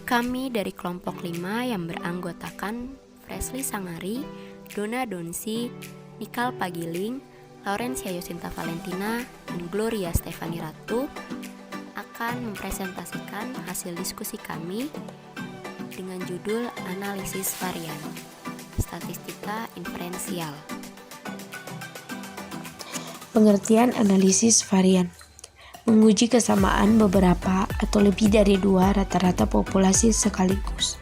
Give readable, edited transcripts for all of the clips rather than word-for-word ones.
Kami dari kelompok 5 yang beranggotakan Fresly Sangari, Dona Donsi, Nikal Pagiling, Laurencia Yosinta Valentina, dan Gloria Stefani Ratu akan mempresentasikan hasil diskusi kami dengan judul Analisis Varian, Statistika Inferensial. Pengertian analisis varian menguji kesamaan beberapa atau lebih dari dua rata-rata populasi sekaligus.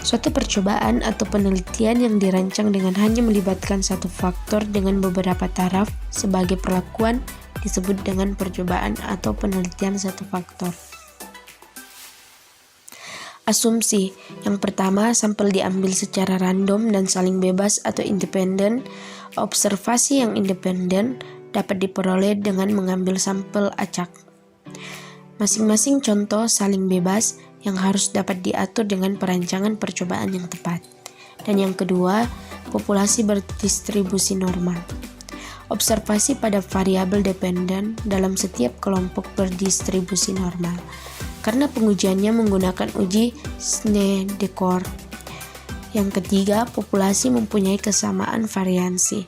Suatu percobaan atau penelitian yang dirancang dengan hanya melibatkan satu faktor dengan beberapa taraf sebagai perlakuan disebut dengan percobaan atau penelitian satu faktor. Asumsi yang pertama, sampel diambil secara random dan saling bebas atau independen. Observasi yang independen dapat diperoleh dengan mengambil sampel acak. Masing-masing contoh saling bebas yang harus dapat diatur dengan perancangan percobaan yang tepat. Dan yang kedua, populasi berdistribusi normal. Observasi pada variabel dependen dalam setiap kelompok berdistribusi normal. Karena pengujiannya menggunakan uji Snedeker. Yang ketiga, populasi mempunyai kesamaan variansi.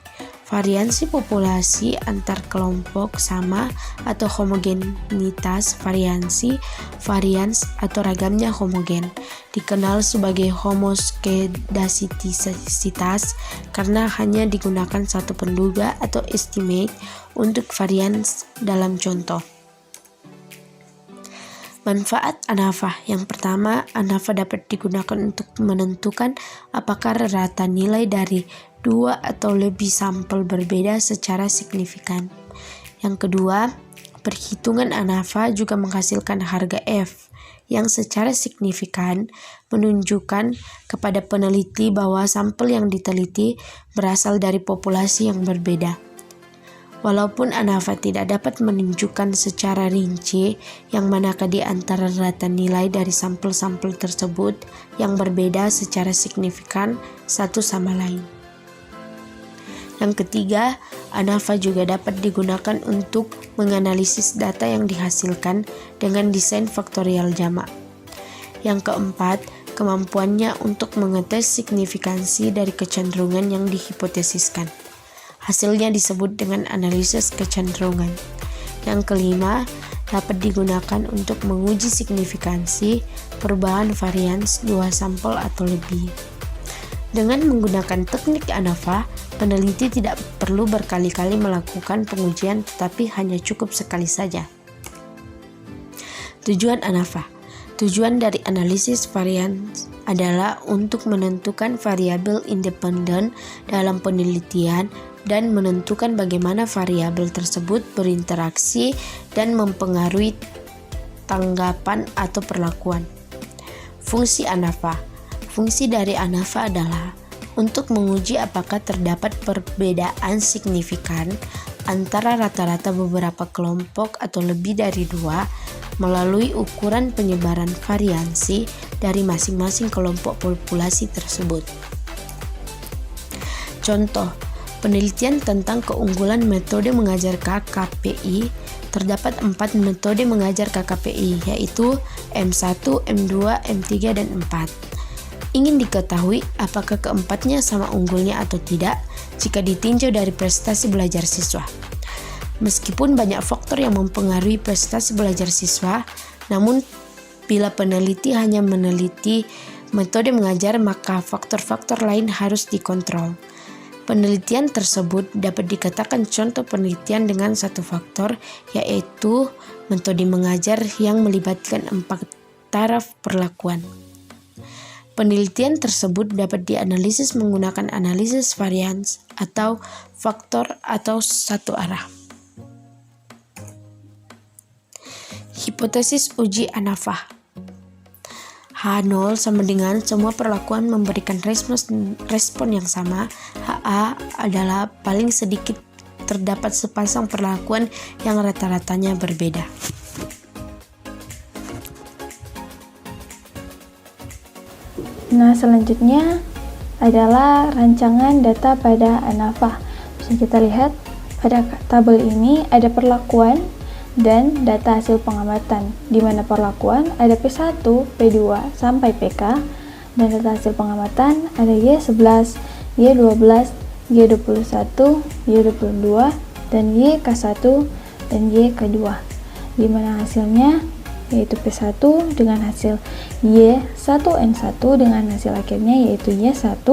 Variansi populasi antar kelompok sama atau homogenitas variansi, varians atau ragamnya homogen, dikenal sebagai homoskedastisitas karena hanya digunakan satu penduga atau estimate untuk varians dalam contoh. Manfaat ANAVA. Yang pertama, ANAVA dapat digunakan untuk menentukan apakah rata nilai dari dua atau lebih sampel berbeda secara signifikan. Yang kedua, perhitungan ANAVA juga menghasilkan harga F yang secara signifikan menunjukkan kepada peneliti bahwa sampel yang diteliti berasal dari populasi yang berbeda. Walaupun ANAVA tidak dapat menunjukkan secara rinci yang manakah di antara rata nilai dari sampel-sampel tersebut yang berbeda secara signifikan satu sama lain. Yang ketiga, ANAVA juga dapat digunakan untuk menganalisis data yang dihasilkan dengan desain faktorial jamak. Yang keempat, kemampuannya untuk mengetes signifikansi dari kecenderungan yang dihipotesiskan. Hasilnya disebut dengan analisis kecenderungan. Yang kelima, dapat digunakan untuk menguji signifikansi perubahan varians dua sampel atau lebih. Dengan menggunakan teknik ANAVA, peneliti tidak perlu berkali-kali melakukan pengujian tetapi hanya cukup sekali saja. Tujuan ANAVA. Tujuan dari analisis varian adalah untuk menentukan variabel independen dalam penelitian dan menentukan bagaimana variabel tersebut berinteraksi dan mempengaruhi tanggapan atau perlakuan. Fungsi ANAVA. Fungsi dari ANAVA adalah untuk menguji apakah terdapat perbedaan signifikan antara rata-rata beberapa kelompok atau lebih dari dua melalui ukuran penyebaran variansi dari masing-masing kelompok populasi tersebut. Contoh, penelitian tentang keunggulan metode mengajar KKPI. Terdapat 4 metode mengajar KKPI, yaitu M1, M2, M3, dan 4. Ingin diketahui apakah keempatnya sama unggulnya atau tidak jika ditinjau dari prestasi belajar siswa. Meskipun banyak faktor yang mempengaruhi prestasi belajar siswa, namun bila peneliti hanya meneliti metode mengajar, maka faktor-faktor lain harus dikontrol. Penelitian tersebut dapat dikatakan contoh penelitian dengan satu faktor, yaitu metode mengajar yang melibatkan 4 taraf perlakuan. Penelitian tersebut dapat dianalisis menggunakan analisis varians atau faktor atau satu arah. Hipotesis uji ANAVA. H0 sama dengan semua perlakuan memberikan respon yang sama. HA adalah paling sedikit terdapat sepasang perlakuan yang rata-ratanya berbeda. Nah, selanjutnya adalah rancangan data pada ANAVA. Bisa kita lihat pada tabel ini ada perlakuan dan data hasil pengamatan, di mana perlakuan ada P1, P2, sampai PK, dan data hasil pengamatan ada Y11, Y12, Y21, Y22, dan YK1 dan YK2, di mana hasilnya yaitu P1 dengan hasil Y1N1 dengan hasil akhirnya yaitu Y1,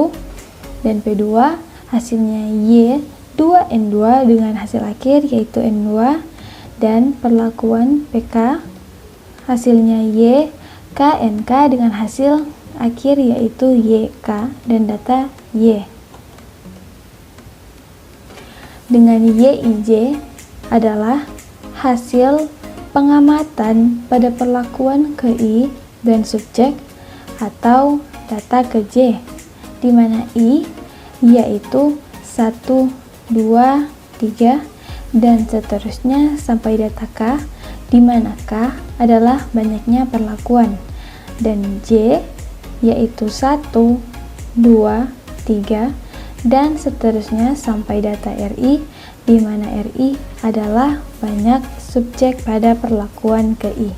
dan P2 hasilnya Y2N2 dengan hasil akhir yaitu N2, dan perlakuan PK hasilnya YKNK dengan hasil akhir yaitu YK dan data Y. Dengan YIJ adalah hasil pengamatan pada perlakuan ke I dan subjek atau data ke J, di mana I yaitu 1, 2, 3, dan seterusnya sampai data K, di mana K adalah banyaknya perlakuan, dan J yaitu 1, 2, 3, dan seterusnya sampai data RI, di mana RI adalah banyak subjek pada perlakuan ke I.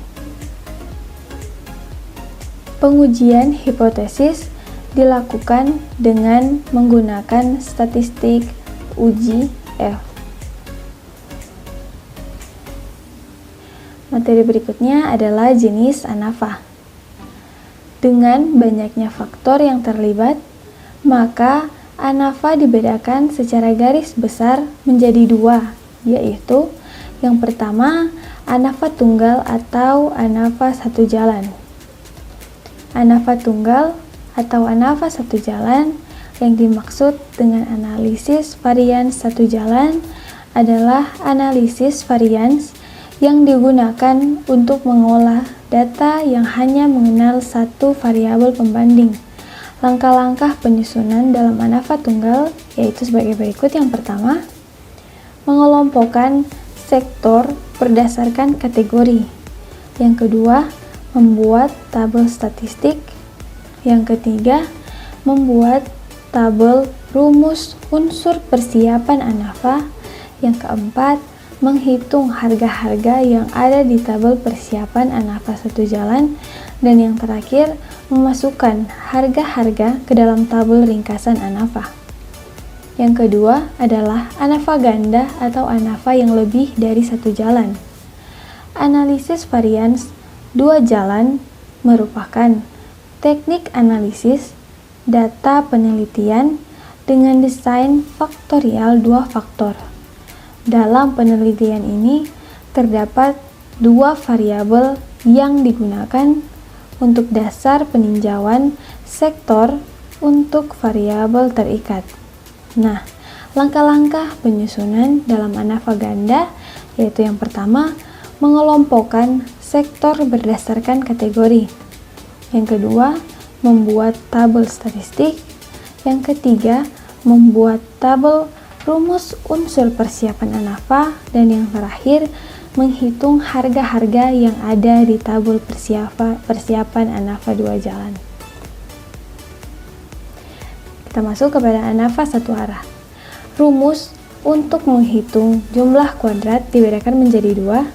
Pengujian hipotesis dilakukan dengan menggunakan statistik uji F. Materi berikutnya adalah jenis ANAFA. Dengan banyaknya faktor yang terlibat, maka ANAFA dibedakan secara garis besar menjadi dua, yaitu yang pertama ANAFA tunggal atau ANAFA satu jalan. ANAFA tunggal atau ANAFA satu jalan yang dimaksud dengan analisis varians satu jalan adalah analisis varians yang digunakan untuk mengolah data yang hanya mengenal satu variabel pembanding. Langkah-langkah penyusunan dalam ANAFA tunggal yaitu sebagai berikut. Yang pertama, mengelompokkan sektor berdasarkan kategori. Yang kedua, membuat tabel statistik. Yang ketiga, membuat tabel rumus unsur persiapan ANAFA. Yang keempat, menghitung harga-harga yang ada di tabel persiapan ANAFA satu jalan, dan yang terakhir memasukkan harga-harga ke dalam tabel ringkasan ANAFA. Yang kedua adalah ANAFA ganda atau ANAFA yang lebih dari satu jalan. Analisis varians dua jalan merupakan teknik analisis data penelitian dengan desain faktorial dua faktor. Dalam penelitian ini terdapat dua variabel yang digunakan untuk dasar peninjauan sektor untuk variabel terikat. Nah, langkah-langkah penyusunan dalam ANAFA ganda yaitu yang pertama, mengelompokkan sektor berdasarkan kategori. Yang kedua, membuat tabel statistik. Yang ketiga, membuat tabel rumus unsur persiapan ANAFA, dan yang terakhir menghitung harga-harga yang ada di tabel persiapan ANAFA dua jalan. Kita masuk kepada ANAFA satu arah. Rumus untuk menghitung jumlah kuadrat dibedakan menjadi dua,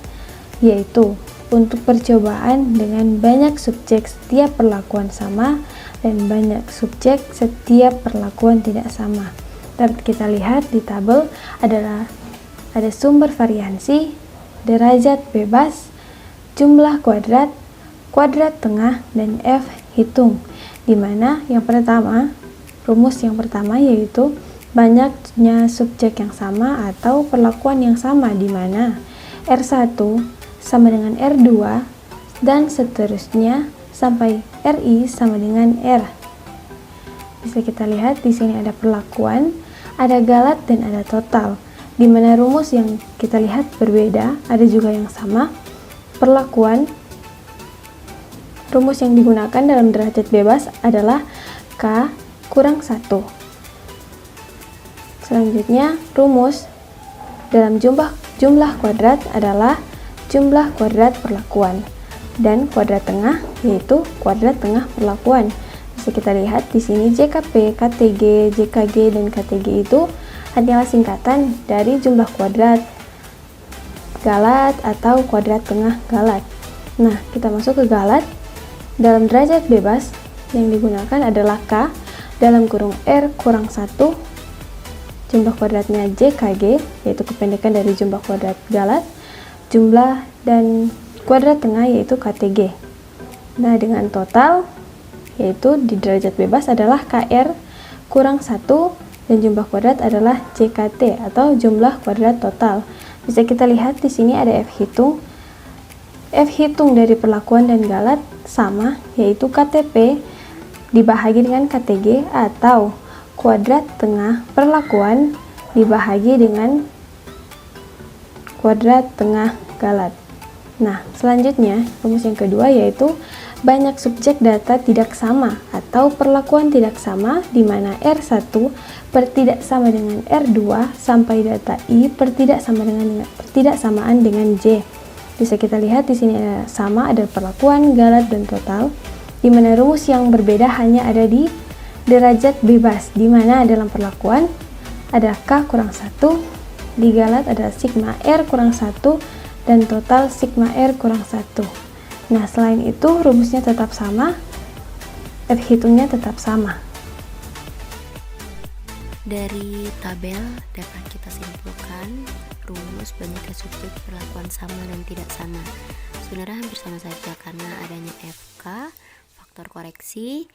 yaitu untuk percobaan dengan banyak subjek setiap perlakuan sama dan banyak subjek setiap perlakuan tidak sama. Dapat kita lihat di tabel ada sumber variansi, derajat bebas, jumlah kuadrat, kuadrat tengah, dan F hitung. Di mana yang pertama, rumus yang pertama yaitu banyaknya subjek yang sama atau perlakuan yang sama, di mana R1 sama dengan R2 dan seterusnya sampai RI sama dengan R. Bisa kita lihat di sini ada perlakuan, ada galat, dan ada total. Di mana rumus yang kita lihat berbeda, ada juga yang sama. Perlakuan, rumus yang digunakan dalam derajat bebas adalah K kurang 1. Selanjutnya, rumus dalam jumlah kuadrat adalah jumlah kuadrat perlakuan, dan kuadrat tengah yaitu kuadrat tengah perlakuan. Bisa kita lihat di sini JKP, KTG, JKG, dan KTG itu hanyalah singkatan dari jumlah kuadrat galat atau kuadrat tengah galat. Nah, kita masuk ke galat. Dalam derajat bebas yang digunakan adalah K dalam kurung R kurang 1, jumlah kuadratnya JKG, yaitu kependekan dari jumlah kuadrat galat, jumlah dan kuadrat tengah yaitu KTG. Nah, dengan total yaitu di derajat bebas adalah KR kurang 1 dan jumlah kuadrat adalah JKT atau jumlah kuadrat total. Bisa kita lihat di sini ada F hitung. F hitung dari perlakuan dan galat sama, yaitu KTP dibahagi dengan KTG atau kuadrat tengah perlakuan dibahagi dengan kuadrat tengah galat. Nah, selanjutnya rumus yang kedua yaitu banyak subjek data tidak sama atau perlakuan tidak sama, di mana R1 per tidak sama dengan R2 sampai data I per tidak samaan dengan J. Bisa kita lihat di sini ada sama, ada perlakuan, galat, dan total, di mana rumus yang berbeda hanya ada di derajat bebas, di mana dalam perlakuan ada K kurang 1, di galat ada sigma R kurang 1, dan total sigma R kurang 1. Nah, selain itu rumusnya tetap sama, F hitungnya tetap sama. Dari tabel dapat kita simpulkan rumus banyaknya subjek perlakuan sama dan tidak sama. Sebenarnya hampir sama saja karena adanya FK, faktor koreksi,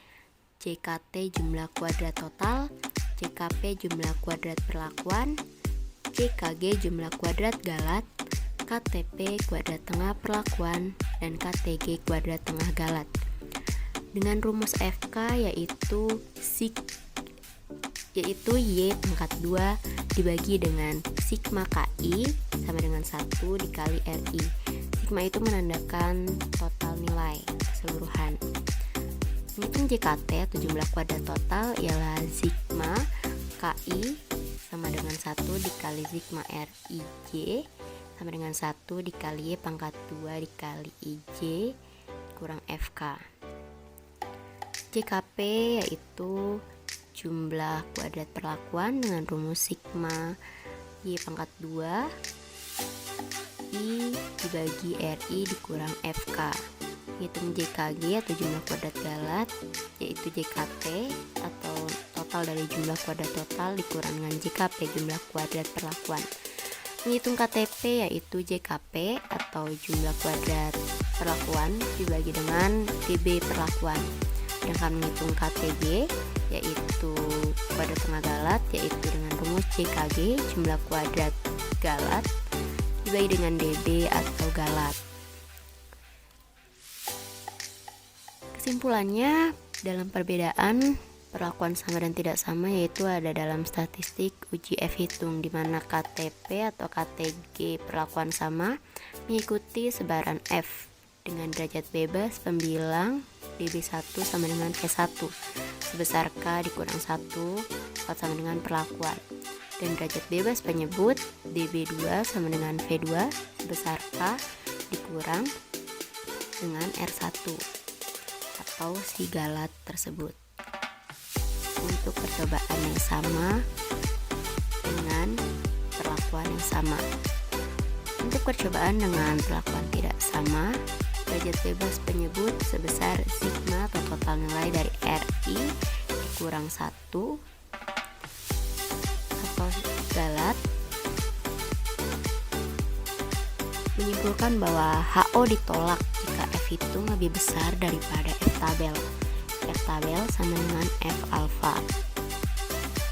JKT jumlah kuadrat total, JKP jumlah kuadrat perlakuan, JKG jumlah kuadrat galat, KTP kuadrat tengah perlakuan, dan KTG kuadrat tengah galat. Dengan rumus FK yaitu Y pangkat 2 dibagi dengan sigma KI sama dengan 1 dikali RI. Sigma itu menandakan total nilai keseluruhan. Menghitung JKT atau jumlah kuadrat total ialah sigma KI sama dengan 1 dikali sigma RIJ sama dengan 1 dikali Y pangkat 2 dikali IJ kurang FK. JKP yaitu jumlah kuadrat perlakuan dengan rumus sigma Y pangkat 2 I dibagi RI dikurang FK. Hitung JKG atau jumlah kuadrat galat yaitu JKT atau total dari jumlah kuadrat total dikurang dengan JKP jumlah kuadrat perlakuan. Menghitung KTP yaitu JKP atau jumlah kuadrat perlakuan dibagi dengan DB perlakuan. Sedangkan menghitung KTG yaitu kuadrat tengah galat yaitu dengan rumus JKG jumlah kuadrat galat dibagi dengan DB atau galat. Kesimpulannya, dalam perbedaan perlakuan sama dan tidak sama yaitu ada dalam statistik uji F hitung, di mana KTP atau KTG perlakuan sama mengikuti sebaran F dengan derajat bebas pembilang DB1 sama dengan P1 sebesar K dikurang 1 sama dengan perlakuan, dan derajat bebas penyebut DB2 sama dengan V2 sebesar K dikurang dengan R1 atau si galat tersebut. Untuk percobaan yang sama dengan perlakuan yang sama. Untuk percobaan dengan perlakuan tidak sama, derajat bebas penyebut sebesar sigma atau total nilai dari RI dikurang 1 atau galat menyimpulkan bahwa HO ditolak jika F hitung lebih besar daripada F tabel. F tabel sama dengan F alfa,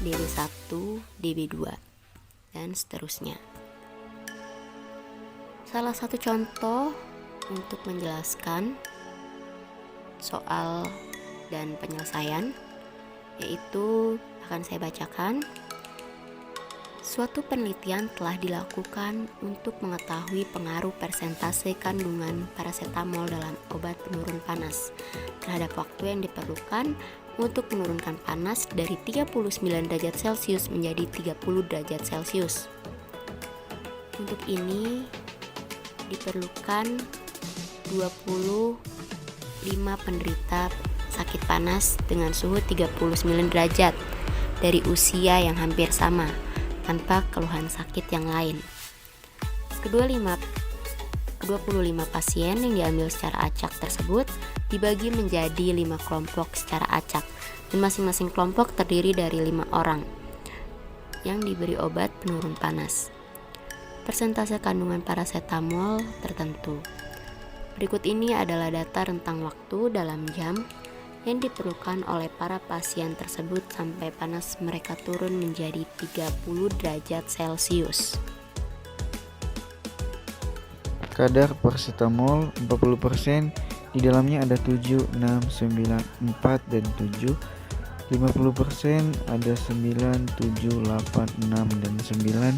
DB1, DB2, dan seterusnya. Salah satu contoh untuk menjelaskan soal dan penyelesaian yaitu akan saya bacakan. Suatu penelitian telah dilakukan untuk mengetahui pengaruh persentase kandungan parasetamol dalam obat penurun panas terhadap waktu yang diperlukan untuk menurunkan panas dari 39 derajat Celcius menjadi 30 derajat Celcius. Untuk ini diperlukan 25 penderita sakit panas dengan suhu 39 derajat dari usia yang hampir sama tanpa keluhan sakit yang lain. Kedua 25 pasien yang diambil secara acak tersebut dibagi menjadi 5 kelompok secara acak, dan masing-masing kelompok terdiri dari 5 orang yang diberi obat penurun panas. Persentase kandungan parasetamol tertentu. Berikut ini adalah data rentang waktu dalam jam yang diperlukan oleh para pasien tersebut sampai panas mereka turun menjadi 30 derajat Celcius. Kadar parasetamol 40%, di dalamnya ada 7, 6, 9, 4, dan 7. 50% ada 9, 7, 8, 6, dan 9.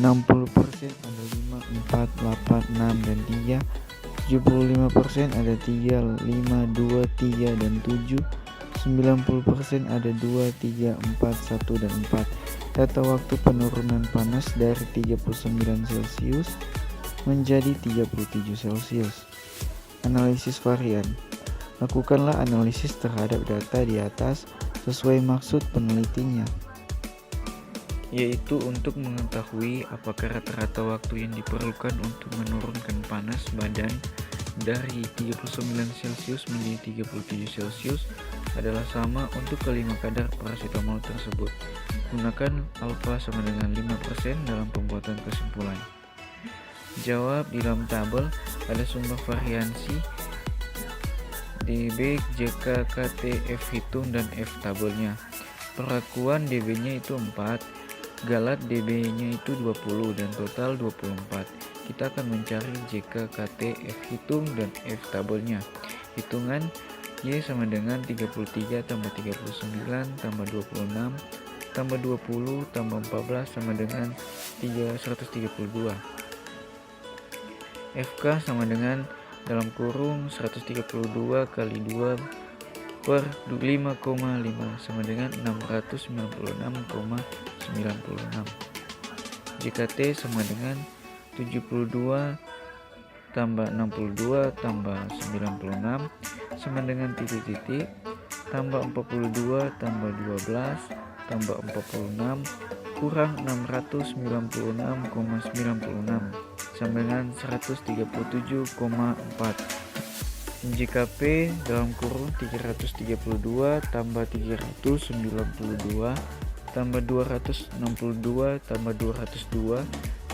60% ada 5, 4, 8, 6, dan 3. 75% ada 3, 5, 2, 3, dan 7. 90% ada 2, 3, 4, 1, dan 4. Data waktu penurunan panas dari 39 Celcius menjadi 37 Celcius. Analisis varian. Lakukanlah analisis terhadap data di atas sesuai maksud penelitinya, yaitu untuk mengetahui apakah rata-rata waktu yang diperlukan untuk menurunkan panas badan dari 39 Celcius menjadi 37 Celcius adalah sama untuk kelima kadar parasetamol tersebut. Gunakan alfa sama dengan 5% dalam pembuatan kesimpulan. Jawab di dalam tabel ada sumber variansi DB, JK, KT, F hitung, dan F tabelnya. Perlakuan DB-nya itu 4, galat DB-nya itu 20, dan total 24. Kita akan mencari JK, KT, F hitung, dan F tabelnya. Hitungan Y sama dengan 33 tambah 39 tambah 26 tambah 20 tambah 14 sama dengan 132. FK sama dengan dalam kurung 132 kali 2 per 5,5 sama dengan 696,96. JKT sama dengan 72 tambah 62 tambah 96 sama dengan titik-titik tambah 42 tambah 12 tambah 46 kurang 696,96 sama dengan 137,4. JKP dalam kurung 332 tambah 392 tambah 262 tambah 202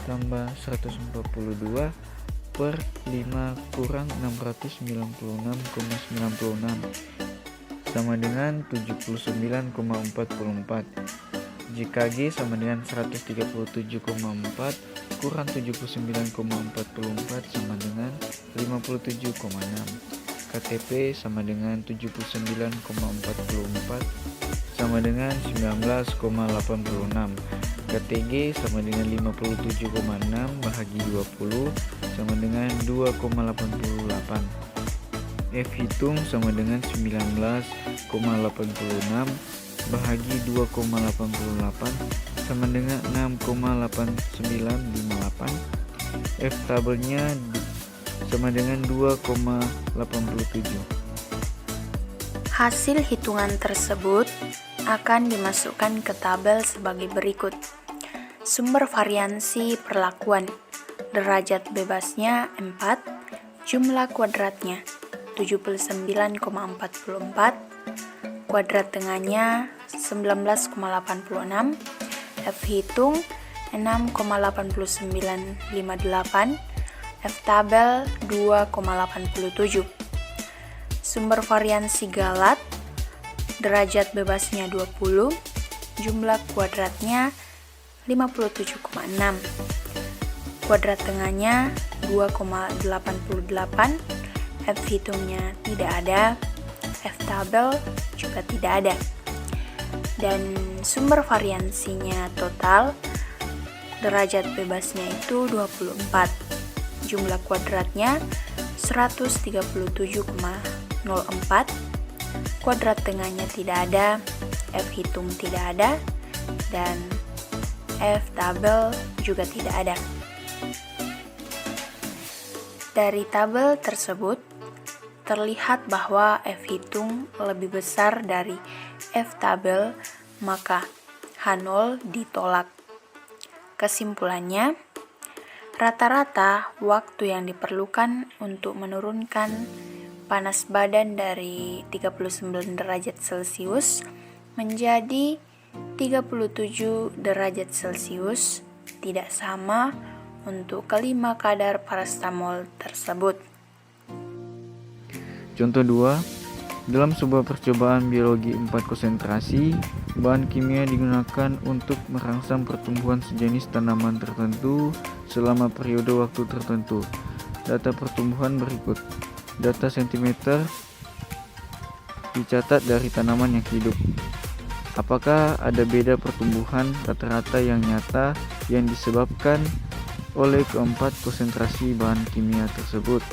tambah 142 per 5 kurang 696,96 sama dengan 79,44. JKG sama dengan 137,4 kurang 79,44 sama dengan 57,6. KTP sama dengan 79,44 sama dengan 19,86. KTG sama dengan 57,6 bahagi 20 sama dengan 2,88. F hitung sama dengan 19,86 bahagi 2,88 sama dengan 6,8958. F tabelnya sama dengan 2,87. Hasil hitungan tersebut akan dimasukkan ke tabel sebagai berikut. Sumber variansi perlakuan. Derajat bebasnya 4, jumlah kuadratnya 79,44, kuadrat tengahnya 19,86, F hitung 6,8958, F tabel 2,87. Sumber variansi galat, derajat bebasnya 20, jumlah kuadratnya 57,6, kuadrat tengahnya 2,88, F hitungnya tidak ada, F tabel juga tidak ada. Dan sumber variansinya total, derajat bebasnya itu 24, jumlah kuadratnya 137,04, kuadrat tengahnya tidak ada, F hitung tidak ada, dan F tabel juga tidak ada. Dari tabel tersebut terlihat bahwa F hitung lebih besar dari F tabel, maka H0 ditolak. Kesimpulannya, Rata-rata waktu yang diperlukan untuk menurunkan panas badan dari 39 derajat Celcius menjadi 37 derajat Celcius tidak sama untuk kelima kadar paracetamol tersebut. Contoh 2, dalam sebuah percobaan biologi 4 konsentrasi, bahan kimia digunakan untuk merangsang pertumbuhan sejenis tanaman tertentu selama periode waktu tertentu. Data pertumbuhan berikut. Data cm dicatat dari tanaman yang hidup. Apakah ada beda pertumbuhan rata-rata yang nyata yang disebabkan oleh keempat konsentrasi bahan kimia tersebut?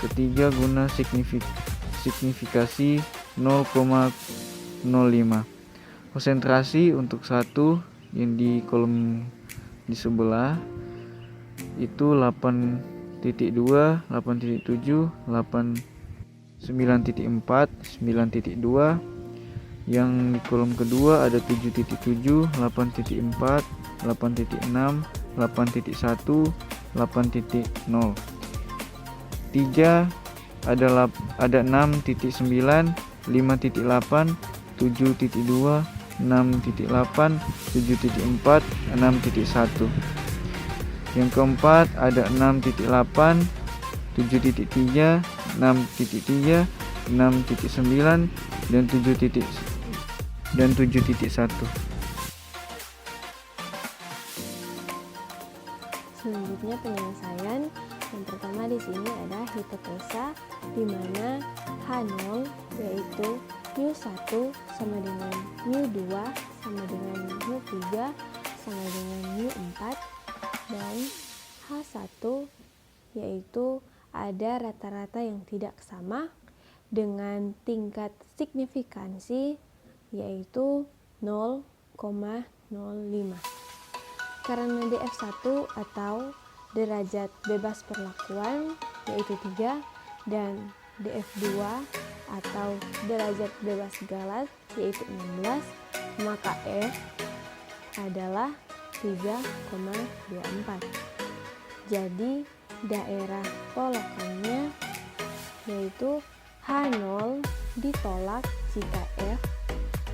Ketiga, guna signifikasi 0,05. Konsentrasi untuk satu yang di kolom di sebelah itu 8.2, 8.7, 9.4, 9.2. Yang di kolom kedua ada 7.7, 8.4, 8.6, 8.1, 8.0. 3 ada 6.9, 5.8, 7.2, 6.8, 7.4, 6.1. Yang keempat ada 6.8, 7.3, 6.3, 6.9 dan 7.1. Selanjutnya penyelesaian. Yang pertama di sini ada hipotesa di mana H0 yaitu μ1 sama dengan μ2 sama dengan μ3 sama dengan μ4 dan H1 yaitu ada rata-rata yang tidak sama dengan tingkat signifikansi yaitu 0,05. Karena DF1 atau derajat bebas perlakuan yaitu 3 dan DF2 atau derajat bebas galat yaitu 16, maka F adalah 3,24. Jadi daerah tolakannya yaitu H0 ditolak jika F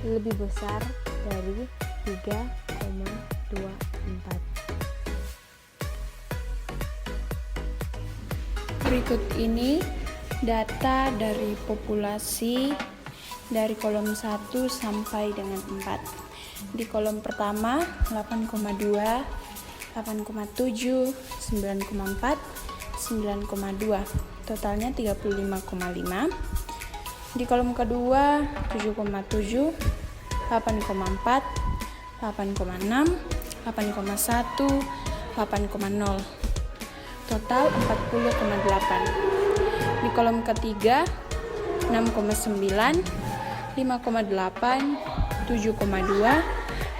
lebih besar dari 3,24. Berikut ini data dari populasi dari kolom 1 sampai dengan 4. Di kolom pertama 8,2, 8,7, 9,4, 9,2. Totalnya 35,5. Di kolom kedua 7,7, 8,4, 8,6, 8,1, 8,0. Total 40,8. Di kolom ketiga 6,9, 5,8, 7,2,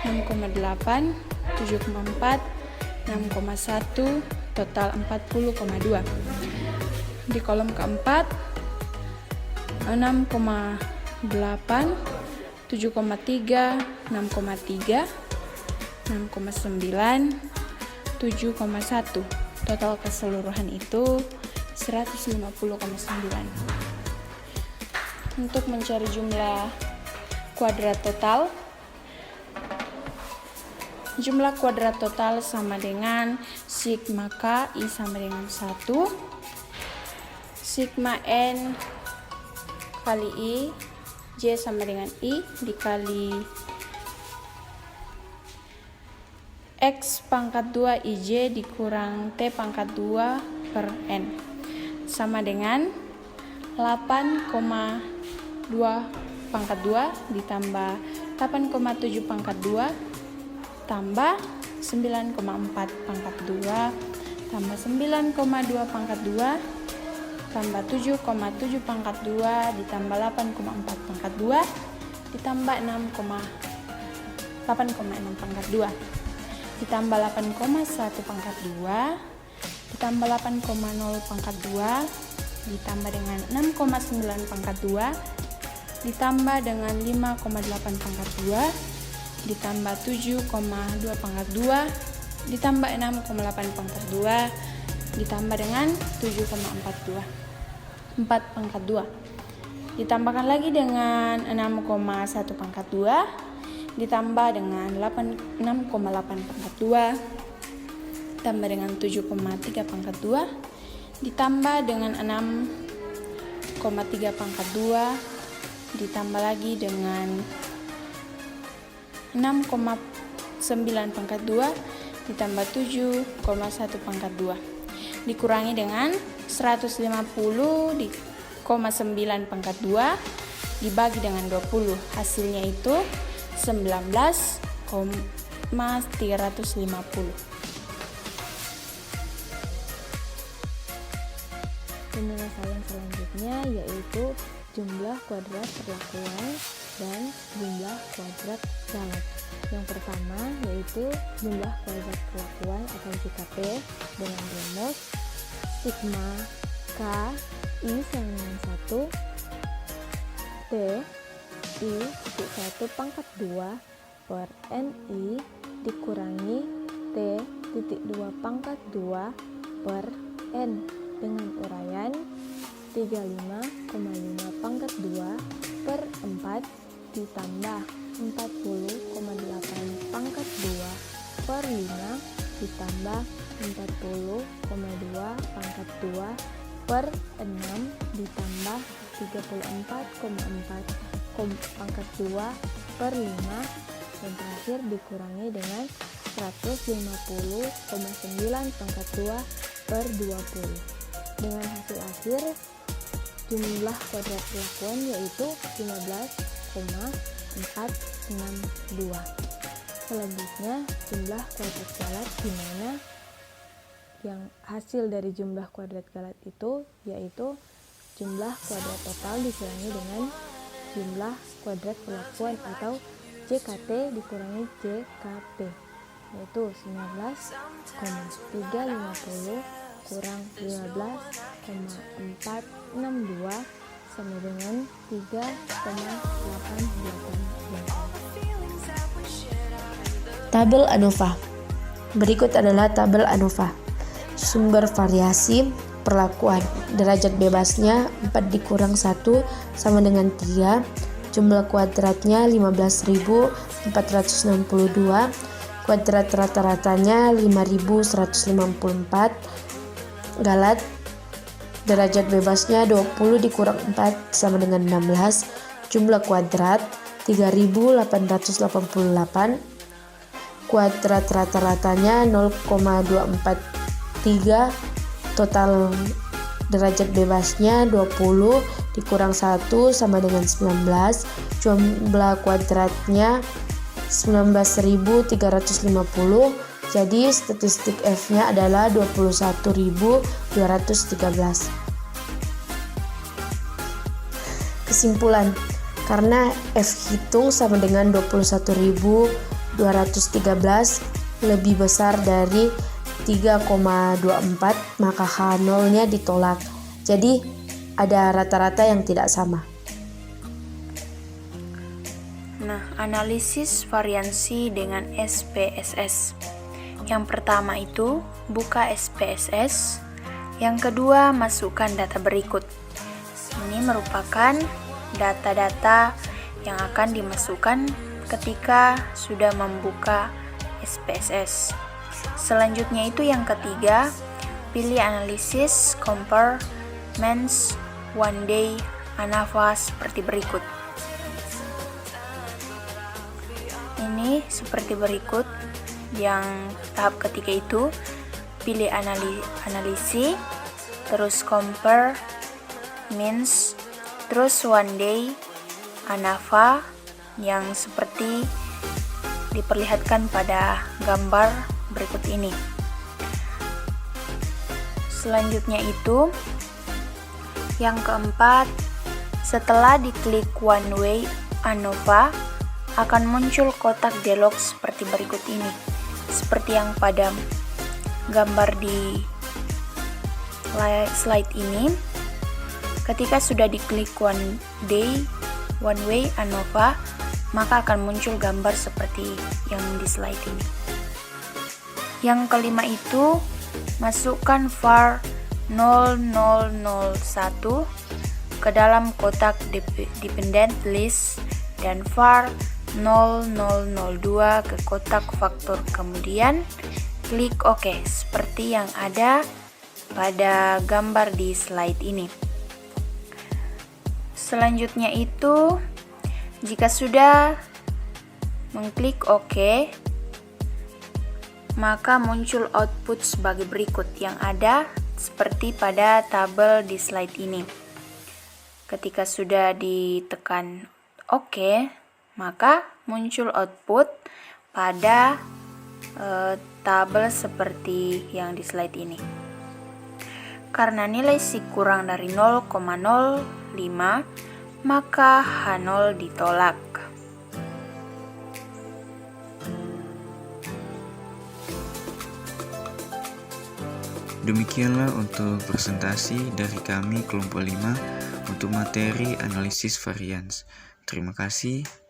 6,8, 7,4, 6,1, total 40,2. Di kolom keempat 6,8, 7,3, 6,3, 6,9, 7,1. Total keseluruhan itu 150,9. Untuk mencari jumlah kuadrat total, jumlah kuadrat total sama dengan sigma K I sama dengan 1, sigma N kali I, J sama dengan I dikali X pangkat 2 IJ dikurang T pangkat 2 per N sama dengan 8,2 pangkat 2 ditambah 8,7 pangkat 2 tambah 9,4 pangkat 2 tambah 9,2 pangkat 2 tambah 7,7 pangkat 2 ditambah 8,4 pangkat 2 ditambah 8,6 pangkat 2 ditambah 8,1 pangkat 2 ditambah 8,0 pangkat 2 ditambah dengan 6,9 pangkat 2 ditambah dengan 5,8 pangkat 2 ditambah 7,2 pangkat 2 ditambah 6,8 pangkat 2 ditambah dengan 7,42 4 pangkat 2 ditambahkan lagi dengan 6,1 pangkat 2 ditambah dengan 6,8 pangkat 2 ditambah dengan 7,3 pangkat 2 ditambah dengan 6,3 pangkat 2 ditambah lagi dengan 6,9 pangkat 2 ditambah 7,1 pangkat 2 dikurangi dengan 150,9 pangkat 2 dibagi dengan 20, hasilnya itu 19,350. Penyelesaian selanjutnya yaitu jumlah kuadrat perlakuan dan jumlah kuadrat galat. Yang pertama yaitu jumlah kuadrat perlakuan atau JKP dengan rumus sigma K I sama dengan 1 T I titik 1 pangkat 2 per NI dikurangi T titik 2 pangkat 2 per N dengan uraian 35,5 pangkat 2 per 4 ditambah 40,8 pangkat 2 per 5 ditambah 40,2 pangkat 2 per 6 ditambah 34,4 pangkat 2 per 5 dan terakhir dikurangi dengan 150,9 pangkat 2 per 20. Dengan hasil akhir jumlah kuadrat perlakuan yaitu 15,462. Selanjutnya jumlah kuadrat galat, di mana yang hasil dari jumlah kuadrat galat itu yaitu jumlah kuadrat total dikurangi dengan jumlah kuadrat perlakuan atau JKT dikurangi JKP, yaitu 19,350 kurang 15,462 sama dengan 3,888. Tabel ANOVA. Berikut adalah tabel ANOVA. Sumber variasi perlakuan. Derajat bebasnya 4 dikurang 1 sama dengan 3. Jumlah kuadratnya 15.462. Kuadrat rata-ratanya 5.154. Galat, derajat bebasnya 20 dikurang 4 sama dengan 16. Jumlah kuadrat 3.888. Kuadrat rata-ratanya 0,243. Total derajat bebasnya 20 dikurang 1 sama dengan 19. Jumlah kuadratnya 19.350. Jadi statistik F-nya adalah 21.213. Kesimpulan, karena F hitung sama dengan 21.213 lebih besar dari 3,24, maka H0-nya ditolak. Jadi ada rata-rata yang tidak sama. Nah, analisis variansi dengan SPSS. Yang pertama itu buka SPSS, yang kedua masukkan data berikut. Ini merupakan data-data yang akan dimasukkan ketika sudah membuka SPSS. Selanjutnya itu yang ketiga, pilih analisis, compare, MENS, one day, ANAVA seperti berikut. Ini seperti berikut. Yang tahap ketiga itu pilih analisis, terus compare, MENS, terus one day, ANAVA yang seperti diperlihatkan pada gambar berikut ini. Selanjutnya itu yang keempat, setelah diklik one way ANOVA akan muncul kotak dialog seperti berikut ini. Seperti yang pada gambar di slide ini, ketika sudah diklik one way ANOVA, maka akan muncul gambar seperti yang di slide ini. Yang kelima itu masukkan var 0001 ke dalam kotak dependent list dan var 0002 ke kotak faktor, kemudian klik OK seperti yang ada pada gambar di slide ini. Selanjutnya itu, jika sudah mengklik OK, maka muncul output sebagai berikut yang ada seperti pada tabel di slide ini. Ketika sudah ditekan OK, maka muncul output pada tabel seperti yang di slide ini. Karena nilai Si kurang dari 0,05, maka H0 ditolak. Demikianlah untuk presentasi dari kami kelompok 5 untuk materi analisis varians. Terima kasih.